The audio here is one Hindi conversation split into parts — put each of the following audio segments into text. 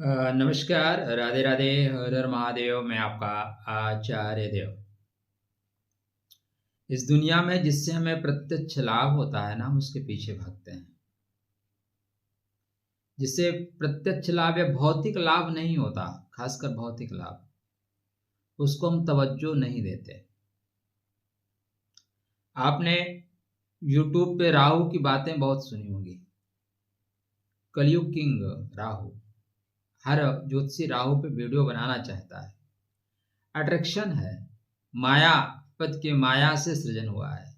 नमस्कार, राधे राधे, हर हर महादेव। मैं आपका आचार्य देव। इस दुनिया में जिससे हमें प्रत्यक्ष लाभ होता है ना, हम उसके पीछे भागते हैं। जिससे प्रत्यक्ष लाभ या भौतिक लाभ नहीं होता, खासकर भौतिक लाभ, उसको हम तवज्जो नहीं देते। आपने YouTube पे राहु की बातें बहुत सुनी होंगी। कलयुग किंग राहु, हर ज्योतिषी राहु पे वीडियो बनाना चाहता है। अट्रैक्शन है, मायापत के माया से सृजन हुआ है।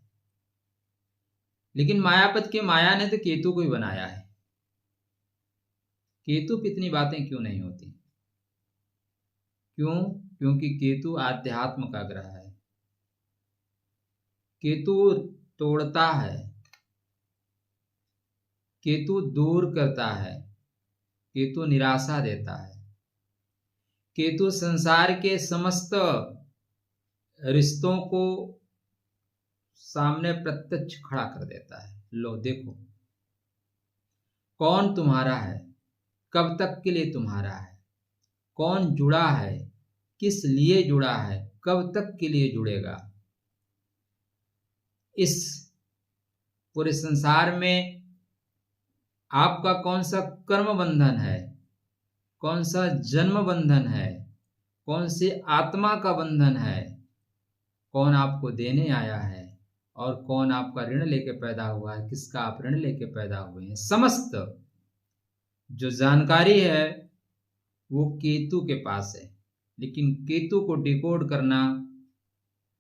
लेकिन मायापत के माया ने तो केतु को ही बनाया है। केतु पे इतनी बातें क्यों नहीं होती? क्यों? क्योंकि केतु आध्यात्म का ग्रह है। केतु तोड़ता है, केतु दूर करता है, केतु निराशा देता है। केतु संसार के समस्त रिश्तों को सामने प्रत्यक्ष खड़ा कर देता है। लो देखो, कौन तुम्हारा है, कब तक के लिए तुम्हारा है, कौन जुड़ा है, किस लिए जुड़ा है, कब तक के लिए जुड़ेगा। इस पूरे संसार में आपका कौन सा कर्म बंधन है, कौन सा जन्म बंधन है, कौन से आत्मा का बंधन है, कौन आपको देने आया है और कौन आपका ऋण लेके पैदा हुआ है, किसका आप ऋण लेके पैदा हुए हैं। समस्त जो जानकारी है वो केतु के पास है। लेकिन केतु को डिकोड करना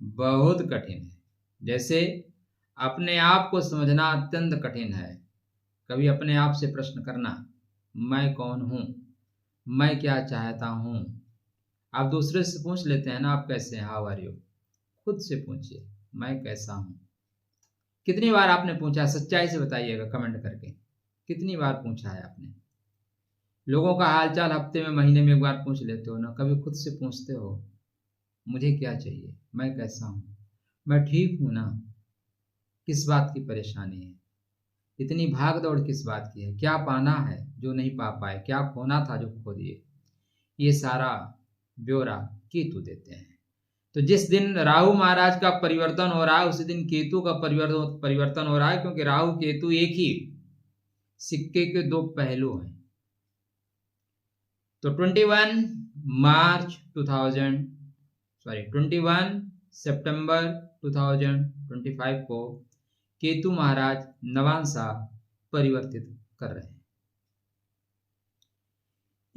बहुत कठिन है। जैसे अपने आप को समझना अत्यंत कठिन है। कभी अपने आप से प्रश्न करना, मैं कौन हूं, मैं क्या चाहता हूं। आप दूसरे से पूछ लेते हैं ना, आप कैसे हैं, हाउ आर यू। खुद से पूछिए, मैं कैसा हूं। कितनी बार आपने पूछा? सच्चाई से बताइएगा कमेंट करके। कितनी बार पूछा है आपने? लोगों का हालचाल हफ्ते में, महीने में एक बार पूछ लेते हो ना? कभी खुद से पूछते हो, मुझे क्या चाहिए, मैं कैसा हूं, मैं ठीक हूं ना? किस बात की परेशानी है? इतनी भाग दौड़ किस बात की है? क्या पाना है जो नहीं पा पाए, क्या खोना था जो खो दिए? ये सारा ब्यौरा केतु देते हैं। तो जिस दिन राहु महाराज का परिवर्तन हो रहा है, उसी दिन केतु का परिवर्तन हो रहा है। क्योंकि राहु केतु एक ही सिक्के के दो पहलू हैं। तो 21 सितंबर 2025 को केतु महाराज नवांशा परिवर्तित कर रहे हैं।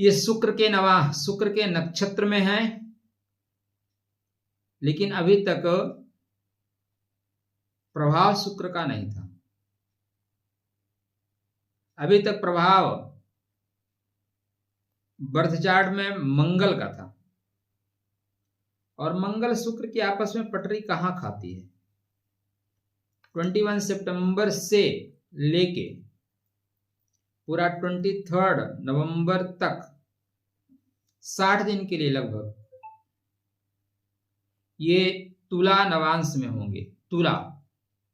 ये शुक्र के नक्षत्र में है। लेकिन अभी तक प्रभाव शुक्र का नहीं था। अभी तक प्रभाव बर्थ चार्ट में मंगल का था। और मंगल शुक्र की आपस में पटरी कहां खाती है? 21 सितंबर से लेके पूरा 23 नवंबर तक 60 दिन के लिए लगभग ये तुला नवांश में होंगे। तुला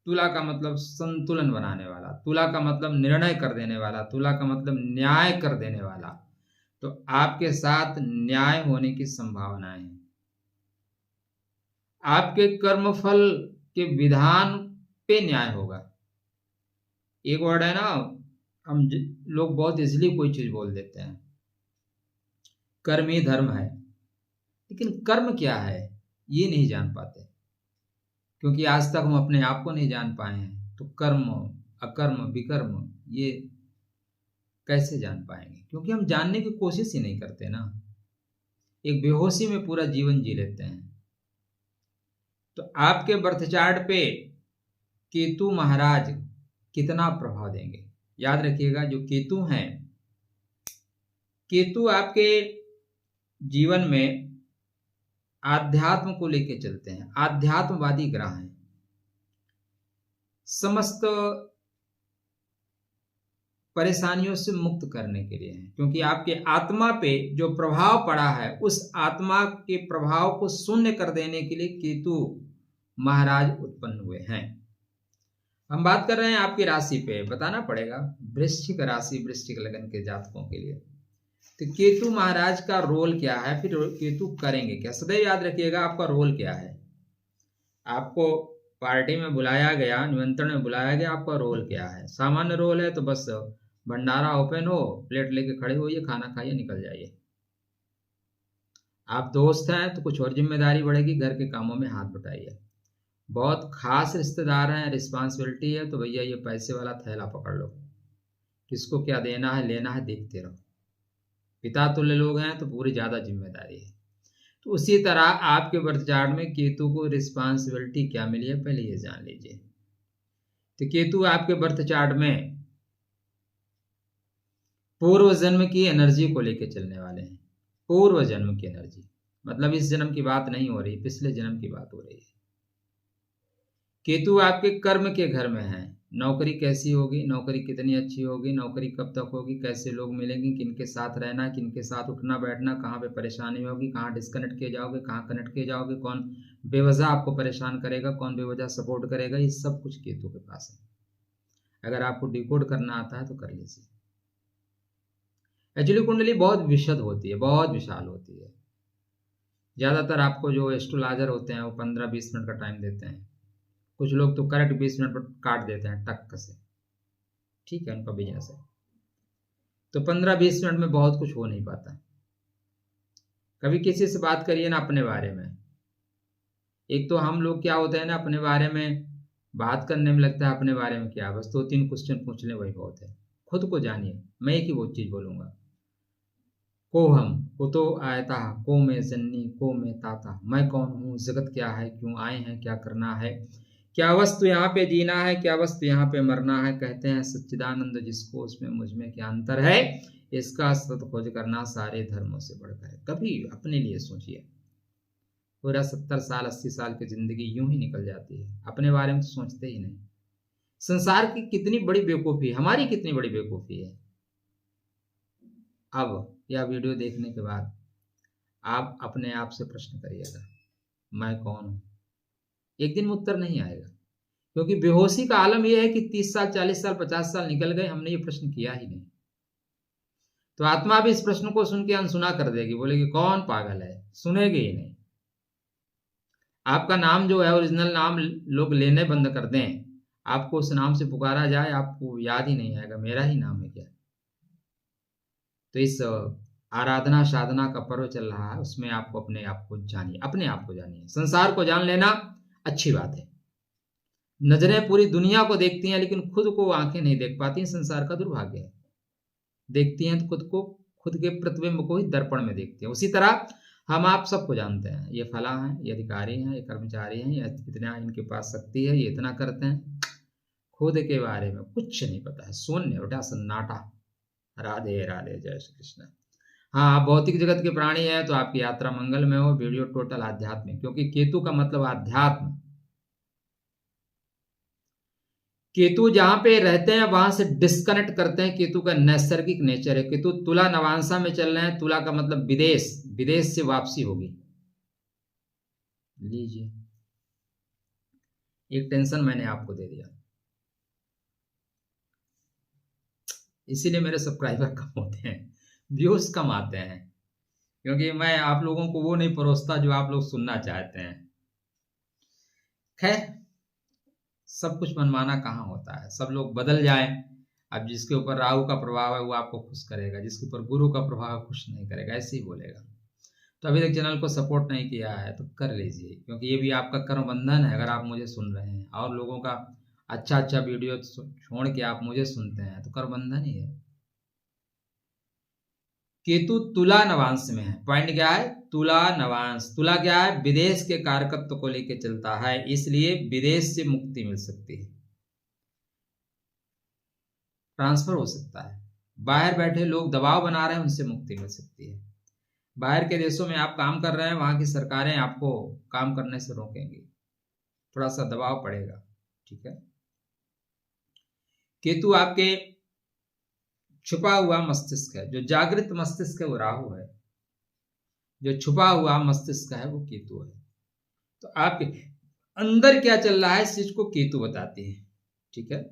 का मतलब संतुलन बनाने वाला, तुला का मतलब निर्णय कर देने वाला, तुला का मतलब न्याय कर देने वाला। तो आपके साथ न्याय होने की संभावनाएं हैं। आपके कर्मफल के विधान पे न्याय होगा। एक वर्ड है ना, हम लोग बहुत इजीली कोई चीज बोल देते हैं, कर्म ही धर्म है। लेकिन कर्म क्या है ये नहीं जान पाते। क्योंकि आज तक हम अपने आप को नहीं जान पाए हैं, तो कर्म अकर्म विकर्म ये कैसे जान पाएंगे? क्योंकि हम जानने की कोशिश ही नहीं करते ना। एक बेहोशी में पूरा जीवन जी लेते हैं। तो आपके बर्थ चार्ट पे केतु महाराज कितना प्रभाव देंगे? याद रखिएगा, जो केतु हैं, केतु आपके जीवन में आध्यात्म को लेके चलते हैं, आध्यात्मवादी ग्रह हैं। समस्त परेशानियों से मुक्त करने के लिए हैं। क्योंकि आपके आत्मा पे जो प्रभाव पड़ा है, उस आत्मा के प्रभाव को शून्य कर देने के लिए केतु महाराज उत्पन्न हुए हैं। हम बात कर रहे हैं आपकी राशि पे, बताना पड़ेगा। वृश्चिक राशि, वृश्चिक लगन के जातकों के लिए तो केतु महाराज का रोल क्या है, फिर केतु करेंगे क्या, सदैव याद रखिएगा आपका रोल क्या है। आपको पार्टी में बुलाया गया, निमंत्रण में बुलाया गया, आपका रोल क्या है। सामान्य रोल है तो बस भंडारा ओपन हो, प्लेट लेके खड़े होइए, खाना खाइए, निकल जाइए। आप दोस्त हैं तो कुछ और जिम्मेदारी बढ़ेगी, घर के कामों में हाथ बटाइए। बहुत खास रिश्तेदार हैं, रिस्पॉन्सिबिलिटी है, तो भैया ये पैसे वाला थैला पकड़ लो, किसको क्या देना है लेना है देखते रहो। पिता तुल्य लोग हैं तो पूरी ज़्यादा जिम्मेदारी है। तो उसी तरह आपके बर्थ चार्ट में केतु को रिस्पॉन्सिबिलिटी क्या मिली है, पहले ये जान लीजिए। तो केतु आपके बर्थ चार्ट में पूर्व जन्म की एनर्जी को लेकर चलने वाले हैं। पूर्व जन्म की एनर्जी मतलब इस जन्म की बात नहीं हो रही, पिछले जन्म की बात हो रही है। केतु आपके कर्म के घर में है। नौकरी कैसी होगी, नौकरी कितनी अच्छी होगी, नौकरी कब तक होगी, कैसे लोग मिलेंगे, किनके साथ रहना, किनके साथ उठना बैठना, कहाँ पे परेशानी होगी, कहाँ डिस्कनेक्ट किए जाओगे, कहाँ कनेक्ट किए जाओगे, कौन बेवजह आपको परेशान करेगा, कौन बेवजह सपोर्ट करेगा, ये सब कुछ केतु के पास है। अगर आपको डिकोड करना आता है तो कर लीजिए। एक्चुअली कुंडली बहुत विशद होती है, बहुत विशाल होती है। ज़्यादातर आपको जो एस्ट्रोलॉजर होते हैं वो 15-20 मिनट का टाइम देते हैं, कुछ लोग तो करेक्ट 20 मिनट पर काट देते हैं टक से, ठीक है, उनका बिजनेस है। तो 15-20 मिनट में बहुत कुछ हो नहीं पाता। कभी किसी से बात करिए ना अपने बारे में। एक तो हम लोग क्या होते हैं ना, अपने बारे में बात करने में लगता है अपने बारे में क्या, बस 2-3 क्वेश्चन पूछ लें वही बहुत है। खुद को जानिए। मैं एक ही वो चीज़ बोलूँगा, को हम कुतो आयता को मैं जन्नी को मैं ताता, मैं कौन हूँ, जगत क्या है, क्यों आए हैं, क्या करना है, क्या वस्तु यहाँ पे जीना है, क्या वस्तु यहाँ पे मरना है। कहते हैं सच्चिदानंद जिसको उसमें मुझ में क्या अंतर है, इसका सत खोज करना सारे धर्मों से बढ़कर है। कभी अपने लिए सोचिए। पूरा 70 साल 80 साल की जिंदगी यूं ही निकल जाती है, अपने बारे में तो सोचते ही नहीं। संसार की कितनी बड़ी बेवकूफ़ी, हमारी कितनी बड़ी बेवकूफ़ी है। अब यह वीडियो देखने के बाद आप अपने आप से प्रश्न करिएगा, मैं कौन हूँ। एक दिन में उत्तर नहीं आएगा, क्योंकि बेहोशी का आलम यह है कि 30 साल 40 साल 50 साल निकल गए, हमने ये प्रश्न किया ही नहीं। तो आत्मा भी इस प्रश्न को सुन के अनसुना कर देगी, बोलेगी कौन पागल है, सुनेगी ही नहीं। आपका नाम जो है ओरिजिनल नाम लोग लेने बंद कर दें, आपको उस नाम से पुकारा जाए, आपको याद ही नहीं आएगा मेरा ही नाम है क्या। तो इस आराधना साधना का पर्व चल रहा है, उसमें आपको अपने आप को जानिए, अपने आप को जानिए। संसार को जान लेना अच्छी बात है। नजरें पूरी दुनिया को देखती हैं लेकिन खुद को आंखें नहीं देख पाती, संसार का दुर्भाग्य है। देखती हैं तो खुद को, खुद के प्रतिबिंब को ही दर्पण में देखती हैं। उसी तरह हम आप सबको जानते हैं, ये फला हैं, ये अधिकारी हैं, ये कर्मचारी हैं, ये इतना इनके पास शक्ति है, ये इतना करते हैं। खुद के बारे में कुछ नहीं पता है, शून्य उठा सन्नाटा। राधे राधे, जय श्री कृष्ण। हाँ, आप भौतिक जगत के प्राणी हैं तो आपकी यात्रा मंगल में हो। वीडियो टोटल आध्यात्मिक, क्योंकि केतु का मतलब आध्यात्म। केतु जहां पे रहते हैं वहां से डिस्कनेक्ट करते हैं, केतु का नैसर्गिक नेचर है। केतु तुला नवांशा में चल रहे हैं, तुला का मतलब विदेश, विदेश से वापसी होगी। लीजिए, एक टेंशन मैंने आपको दे दिया, इसीलिए मेरे सब्सक्राइबर कम होते हैं, व्यूज कम आते हैं, क्योंकि मैं आप लोगों को वो नहीं परोसता जो आप लोग सुनना चाहते हैं। खैर, सब कुछ मनमाना कहाँ होता है, सब लोग बदल जाए। अब जिसके ऊपर राहु का प्रभाव है वो आपको खुश करेगा, जिसके ऊपर गुरु का प्रभाव खुश नहीं करेगा, ऐसे ही बोलेगा। तो अभी तक चैनल को सपोर्ट नहीं किया है तो कर लीजिए, क्योंकि ये भी आपका कर्म बंधन है। अगर आप मुझे सुन रहे हैं और लोगों का अच्छा वीडियो छोड़ के आप मुझे सुनते हैं तो कर्म बंधन ही है। केतु तुला नवांश में है। पॉइंट क्या है, तुला नवांश। तुला क्या है, विदेश के कारकत्व को लेकर चलता है, इसलिए विदेश से मुक्ति मिल सकती है, ट्रांसफर हो सकता है। बाहर बैठे लोग दबाव बना रहे हैं, उनसे मुक्ति मिल सकती है। बाहर के देशों में आप काम कर रहे हैं, वहां की सरकारें आपको काम करने से रोकेंगी, थोड़ा सा दबाव पड़ेगा, ठीक है। केतु आपके छुपा हुआ मस्तिष्क है, जो जागृत मस्तिष्क है वो राहु है, जो छुपा हुआ मस्तिष्क है वो केतु है। तो आपके अंदर क्या चल रहा है इस चीज को केतु बताती है, ठीक है।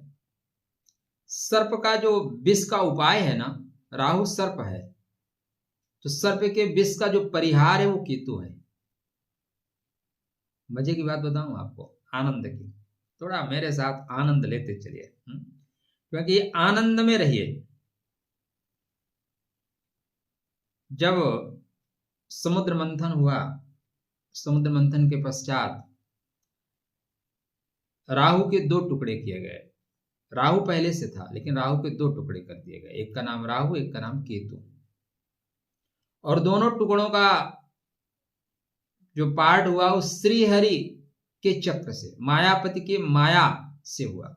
सर्प का जो विष का उपाय है ना, राहु सर्प है, तो सर्प के विष का जो परिहार है वो केतु है। मजे की बात बताऊं आपको, आनंद की, थोड़ा मेरे साथ आनंद लेते चलिए, क्योंकि आनंद में रहिए। जब समुद्र मंथन हुआ, समुद्र मंथन के पश्चात राहु के 2 टुकड़े किए गए। राहु पहले से था, लेकिन राहु के 2 टुकड़े कर दिए गए, एक का नाम राहु, एक का नाम केतु। और दोनों टुकड़ों का जो पार्ट हुआ वो श्रीहरि के चक्र से, मायापति के माया से हुआ।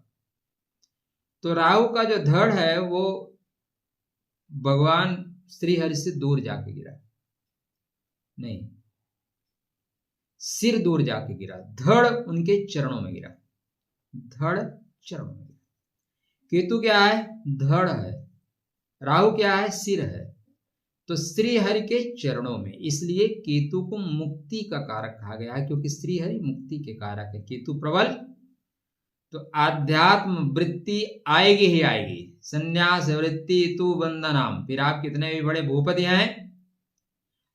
तो राहु का जो धड़ है वो भगवान श्रीहरि से दूर जाके गिरा, नहीं, सिर दूर जाके गिरा, धड़ उनके चरणों में गिरा, धड़ चरणों में गिरा। केतु क्या है? धड़ है। राहु क्या है? सिर है। तो श्रीहरि के चरणों में, इसलिए केतु को मुक्ति का कारक कहा गया है, क्योंकि श्रीहरि मुक्ति के कारक है। केतु प्रबल, तो आध्यात्म वृत्ति आएगी ही आएगी। संन्यास वृत्ति तु बंधनाम। फिर आप कितने भी बड़े भूपति हैं,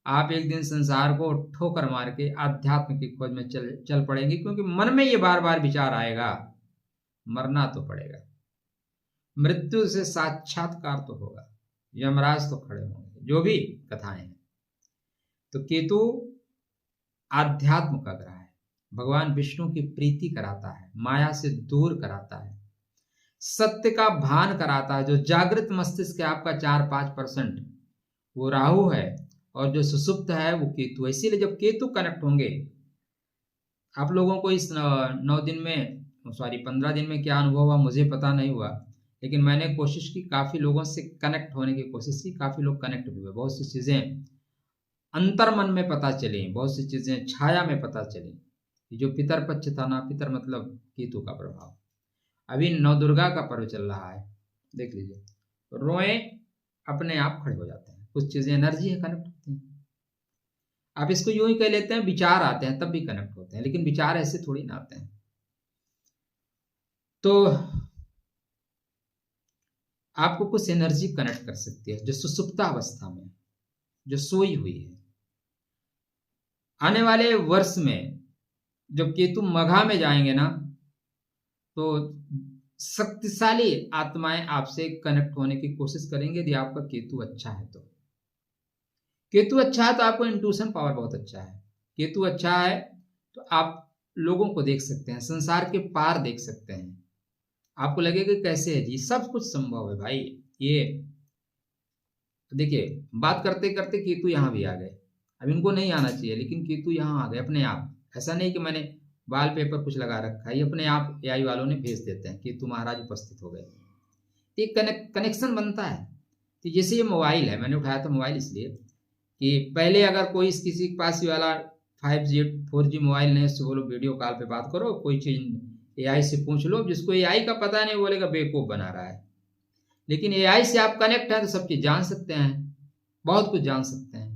आप एक दिन संसार को ठोकर मार के आध्यात्म की खोज में चल पड़ेंगे, क्योंकि मन में ये बार बार विचार आएगा, मरना तो पड़ेगा, मृत्यु से साक्षात्कार तो होगा, यमराज तो खड़े होंगे, जो भी कथाएं हैं। तो केतु आध्यात्म का ग्रह है, भगवान विष्णु की प्रीति कराता है, माया से दूर कराता है, सत्य का भान कराता है। जो जागृत मस्तिष्क है आपका 4-5% वो राहु है, और जो सुसुप्त है वो केतु है। इसीलिए जब केतु कनेक्ट होंगे, आप लोगों को इस 9 दिन में, 15 दिन में क्या अनुभव हुआ मुझे पता नहीं हुआ, लेकिन मैंने कोशिश की, काफ़ी लोगों से कनेक्ट होने की कोशिश की, काफ़ी लोग कनेक्ट भी हुए, बहुत सी चीज़ें अंतर मन में पता चली, बहुत सी चीज़ें छाया में पता चली। जो पितर पक्ष था ना, पितर मतलब केतु का प्रभाव। अभी नवदुर्गा का पर्व चल रहा है, देख लीजिए, रोए अपने आप खड़े हो जाते हैं, कुछ चीज़ें एनर्जी है, कनेक्ट होती हैं। आप इसको यूं ही कह लेते हैं, विचार आते हैं तब भी कनेक्ट होते हैं, लेकिन विचार ऐसे थोड़ी ना आते हैं। तो आपको कुछ एनर्जी कनेक्ट कर सकती है जो सुसुप्ता अवस्था में, जो सोई हुई है। आने वाले वर्ष में जब केतु मघा में जाएंगे ना, तो शक्तिशाली आत्माएं आपसे कनेक्ट होने की कोशिश करेंगे, यदि आपका केतु अच्छा है तो। केतु अच्छा है तो आपको इंट्यूशन पावर बहुत अच्छा है। केतु अच्छा है तो आप लोगों को देख सकते हैं, संसार के पार देख सकते हैं। आपको लगेगा कैसे है जी, सब कुछ संभव है भाई। ये देखिए, बात करते करते केतु यहाँ भी आ गए। अब इनको नहीं आना चाहिए, लेकिन केतु यहाँ आ गए अपने आप। ऐसा नहीं कि मैंने वाल पेपर कुछ लगा रखा है, ये अपने आप एआई वालों ने भेज देते हैं, केतु महाराज उपस्थित हो गए। एक कनेक्शन बनता है। तो जैसे ये मोबाइल है, मैंने उठाया था मोबाइल इसलिए कि पहले अगर कोई किसी के पास वाला 5G 4G मोबाइल नहीं, उससे बोलो वीडियो कॉल पे बात करो, कोई चीज़ एआई से पूछ लो। जिसको एआई का पता नहीं बोलेगा बेवकूफ़ बना रहा है, लेकिन एआई से आप कनेक्ट हैं तो सब चीज़ जान सकते हैं, बहुत कुछ जान सकते हैं।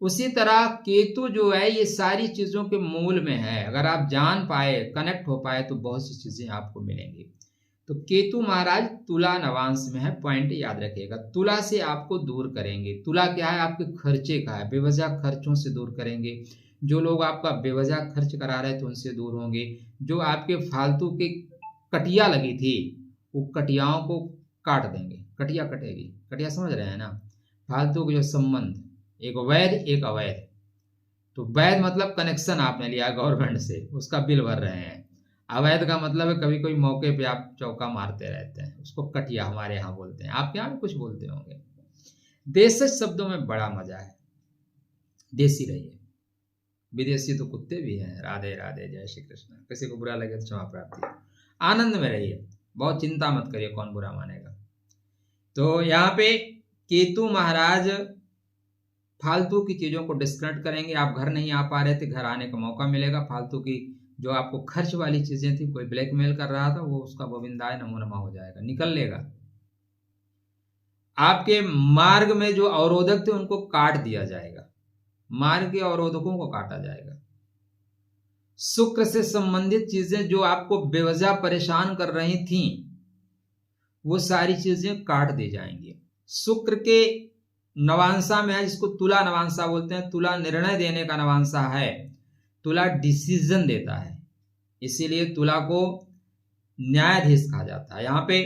उसी तरह केतु जो है ये सारी चीज़ों के मूल में है। अगर आप जान पाए, कनेक्ट हो पाए, तो बहुत सी चीज़ें आपको मिलेंगी। तो केतु महाराज तुला नवांश में है, पॉइंट याद रखिएगा। तुला से आपको दूर करेंगे। तुला क्या है? आपके खर्चे का है, बेवजह खर्चों से दूर करेंगे। जो लोग आपका बेवजह खर्च करा रहे थे उनसे दूर होंगे। जो आपके फालतू के कटिया लगी थी, वो कटियाओं को काट देंगे। कटिया कटेगी, कटिया समझ रहे हैं ना? फालतू के जो संबंध, एक वैध एक अवैध। तो वैध मतलब कनेक्शन आपने लिया गवर्नमेंट से, उसका बिल भर रहे हैं। अवैध का मतलब है कभी कोई मौके पे आप चौका मारते रहते हैं, उसको कटिया हमारे यहाँ बोलते हैं। आपके यहाँ भी कुछ बोलते होंगे। देशी शब्दों में बड़ा मजा है, देसी रहिए। विदेशी तो कुत्ते भी हैं। राधे राधे, जय श्री कृष्ण। किसी को बुरा लगे तो क्षमा प्राप्ति। आनंद में रहिए, बहुत चिंता मत करिए कौन बुरा मानेगा। तो यहाँ पे केतु महाराज फालतू की चीज़ों को डिस्कनेक्ट करेंगे। आप घर नहीं आ पा रहे थे, घर आने का मौका मिलेगा। फालतू की जो आपको खर्च वाली चीज़ें थी, कोई ब्लैकमेल कर रहा था, वो उसका गोविंदाय नमो नमः हो जाएगा, निकल लेगा। आपके मार्ग में जो अवरोधक थे उनको काट दिया जाएगा, मार्ग के अवरोधकों को काटा जाएगा। शुक्र से संबंधित चीजें जो आपको बेवजह परेशान कर रही थीं, वो सारी चीजें काट दी जाएंगी। शुक्र के नवांशा में है, जिसको तुला नवांशा बोलते हैं। तुला निर्णय देने का नवांशा है, तुला डिसीजन देता है, इसीलिए तुला को न्यायाधीश कहा जाता है। यहाँ पे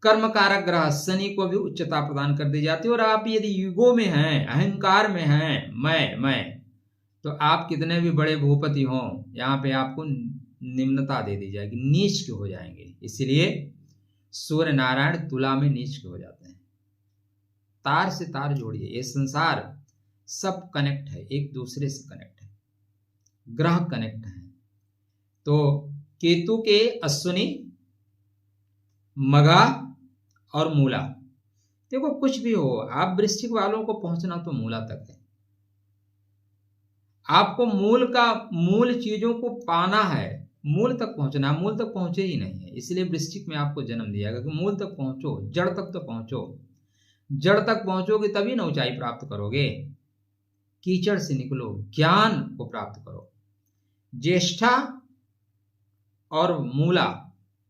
कर्म कारक ग्रह शनि को भी उच्चता प्रदान कर दी जाती है। और आप यदि युगो में हैं, अहंकार में हैं, मैं, तो आप कितने भी बड़े भूपति हों, यहाँ पे आपको निम्नता दे दी जाएगी, नीच के हो जाएंगे। इसलिए सूर्य नारायण तुला में नीच के हो जाते हैं। तार से तार जोड़िए, ये संसार सब कनेक्ट है, एक दूसरे से कनेक्ट है, ग्रह कनेक्ट है। तो केतु के अश्विनी, मघा और मूला। देखो कुछ भी हो, आप वृश्चिक वालों को पहुंचना तो मूला तक है। आपको मूल चीजों को पाना है, मूल तक पहुंचना। मूल तक पहुंचे ही नहीं है, इसलिए वृश्चिक में आपको जन्म दिया गया कि मूल तक पहुंचो, जड़ तक तो पहुंचो। जड़ तक पहुंचोगे तभी ना ऊंचाई प्राप्त करोगे। कीचड़ से निकलो, ज्ञान को प्राप्त करो। ज्येष्ठा और मूला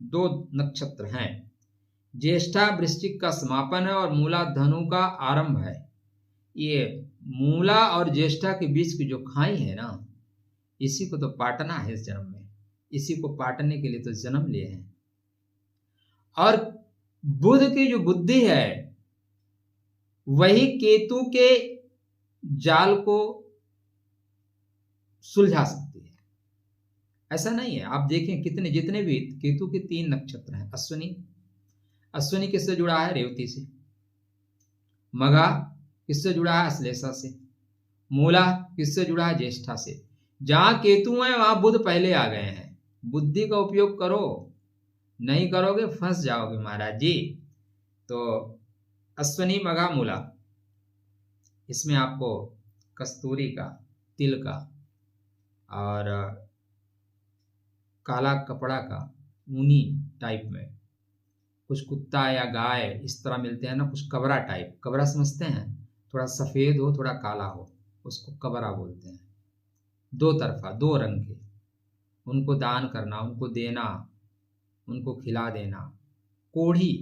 दो नक्षत्र हैं। ज्येष्ठा वृश्चिक का समापन है और मूला धनु का आरंभ है। ये मूला और ज्येष्ठा के बीच की जो खाई है ना, इसी को तो पाटना है इस जन्म में, इसी को पाटने के लिए तो जन्म लिए हैं। और बुध की जो बुद्धि है वही केतु के जाल को सुलझा सकती है। ऐसा नहीं है, आप देखें जितने भी केतु के 3 नक्षत्र हैं। अश्विनी किससे जुड़ा है? रेवती से। मघा किससे जुड़ा है? अश्लेषा से। मूला किससे जुड़ा है? ज्येष्ठा से। जहां केतु है वहां बुध पहले आ गए हैं। बुद्धि का उपयोग करो, नहीं करोगे फंस जाओगे महाराज जी। तो अश्विनी, मघा, मूला, इसमें आपको कस्तूरी का, तिल का और काला कपड़ा का ऊनी टाइप में, कुछ कुत्ता या गाय इस तरह मिलते हैं ना, कुछ कबरा टाइप। कबरा समझते हैं? थोड़ा सफेद हो, थोड़ा काला हो, उसको कबरा बोलते हैं। 2 तरफा, 2 रंग के, उनको दान करना, उनको देना, उनको खिला देना। कोढ़ी,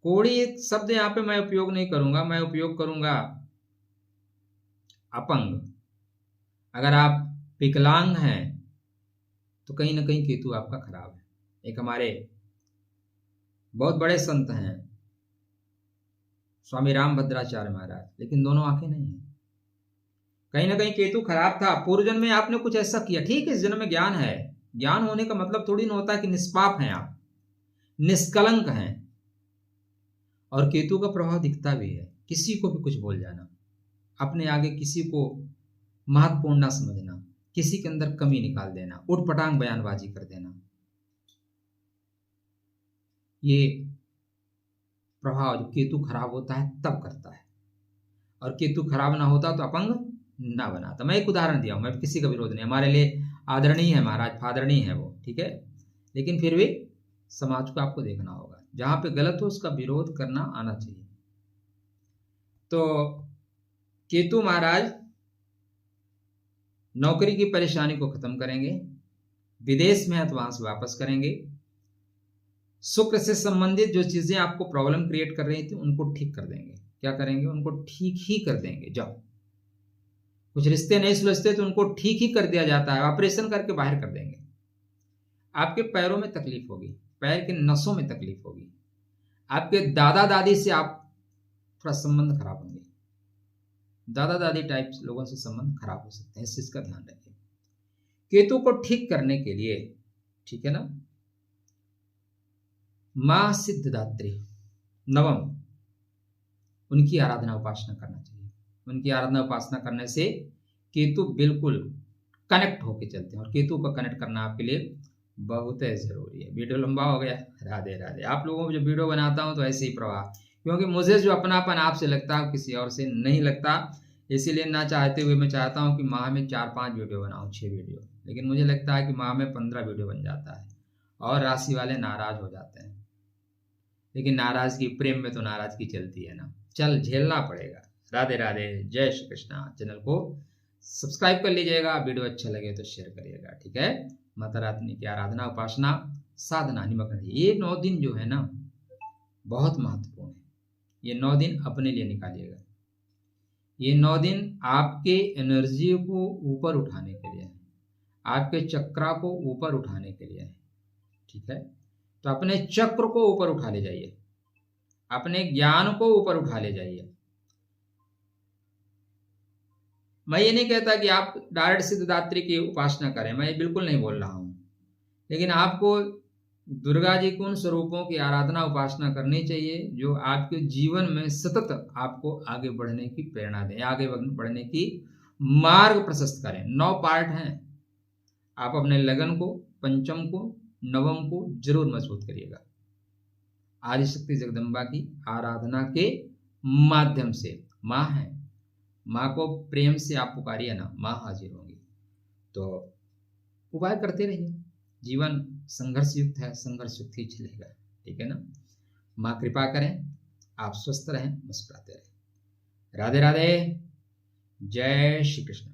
कोढ़ी एक शब्द यहाँ पे मैं उपयोग नहीं करूंगा, मैं उपयोग करूंगा अपंग। अगर आप विकलांग हैं तो कहीं ना कहीं केतु आपका खराब है। एक हमारे बहुत बड़े संत हैं स्वामी रामभद्राचार्य महाराज, लेकिन दोनों आंखें नहीं है। कहीं ना कहीं केतु खराब था। पूर्व जन्म में आपने कुछ ऐसा किया, ठीक है, इस जन्म में ज्ञान है। ज्ञान होने का मतलब थोड़ी ना होता है कि निष्पाप हैं आप, निष्कलंक हैं। और केतु का प्रभाव दिखता भी है। किसी को भी कुछ बोल जाना, अपने आगे किसी को महत्वपूर्ण ना समझना, किसी के अंदर कमी निकाल देना, उठपटांग बयानबाजी कर देना, ये प्रभाव जो केतु खराब होता है तब करता है। और केतु खराब ना होता तो अपंग ना बनाता। मैं एक उदाहरण दिया हूं, मैं किसी का विरोध नहीं, हमारे लिए आदरणीय है महाराज, फादरणीय है वो, ठीक है, लेकिन फिर भी समाज को आपको देखना होगा। जहां पे गलत हो उसका विरोध करना आना चाहिए। तो केतु महाराज नौकरी की परेशानी को खत्म करेंगे, विदेश में है तो वहां से वापस करेंगे। शुक्र से संबंधित जो चीजें आपको प्रॉब्लम क्रिएट कर रही थी उनको ठीक कर देंगे। क्या करेंगे? उनको ठीक ही कर देंगे। जाओ, कुछ रिश्ते नहीं सुलझते तो उनको ठीक ही कर दिया जाता है, ऑपरेशन करके बाहर कर देंगे। आपके पैरों में तकलीफ होगी, पैर के नसों में तकलीफ होगी, आपके दादा दादी से आप थोड़ा संबंध खराब होंगे, दादा दादी टाइप लोगों से संबंध खराब हो सकते हैं, इस चीज का ध्यान रखिए। केतु को ठीक करने के लिए, ठीक है ना, मां सिद्धदात्री नवम, उनकी आराधना उपासना करना चाहिए। उनकी आराधना उपासना करने से केतु बिल्कुल कनेक्ट होके चलते हैं। और केतु को कनेक्ट करना आपके लिए बहुत जरूरी है। वीडियो लंबा हो गया, राधे राधे। आप लोगों को जो वीडियो बनाता हूं तो ऐसे ही प्रवाह, क्योंकि मुझे जो अपनापन आपसे लगता है किसी और से नहीं लगता, इसीलिए ना चाहते हुए मैं चाहता हूं कि माह में 4-5 वीडियो बनाऊं, 6 वीडियो, लेकिन मुझे लगता है कि माह में 15 वीडियो बन जाता है और राशि वाले नाराज हो जाते हैं। लेकिन नाराजगी, प्रेम में तो नाराजगी चलती है ना, चल झेलना पड़ेगा। राधे राधे, जय श्री कृष्णा। चैनल को सब्सक्राइब कर लीजिएगा, वीडियो अच्छा लगे तो शेयर करिएगा, ठीक है। माता रानी की आराधना उपासना साधना निमग्न रहिए। ये 9 दिन जो है ना बहुत महत्वपूर्ण है। ये 9 दिन अपने लिए निकालिएगा। ये 9 दिन आपके एनर्जी को ऊपर उठाने के लिए है, आपके चक्रा को ऊपर उठाने के लिए है। ठीक है, तो अपने चक्र को ऊपर उठा ले जाइए, अपने ज्ञान को ऊपर उठा ले जाइए। मैं ये नहीं कहता कि आप डायरेक्ट सिद्धदात्री की उपासना करें, मैं ये बिल्कुल नहीं बोल रहा हूं, लेकिन आपको दुर्गा जी के उन स्वरूपों की आराधना उपासना करनी चाहिए जो आपके जीवन में सतत आपको आगे बढ़ने की प्रेरणा दें, आगे बढ़ने की मार्ग प्रशस्त करें। 9 पार्ट हैं, आप अपने लगन को, पंचम को, नवम को जरूर मजबूत करिएगा। आदिशक्ति जगदम्बा की आराधना के माध्यम से, माँ है, माँ को प्रेम से आप पुकारिए ना, माँ हाजिर होंगी। तो उपाय करते रहिए, जीवन संघर्ष युक्त है, संघर्ष युक्त ही चलेगा। ठीक है ना, माँ कृपा करें, आप स्वस्थ रहें, मुस्कुराते रहें। राधे राधे, जय श्री कृष्ण।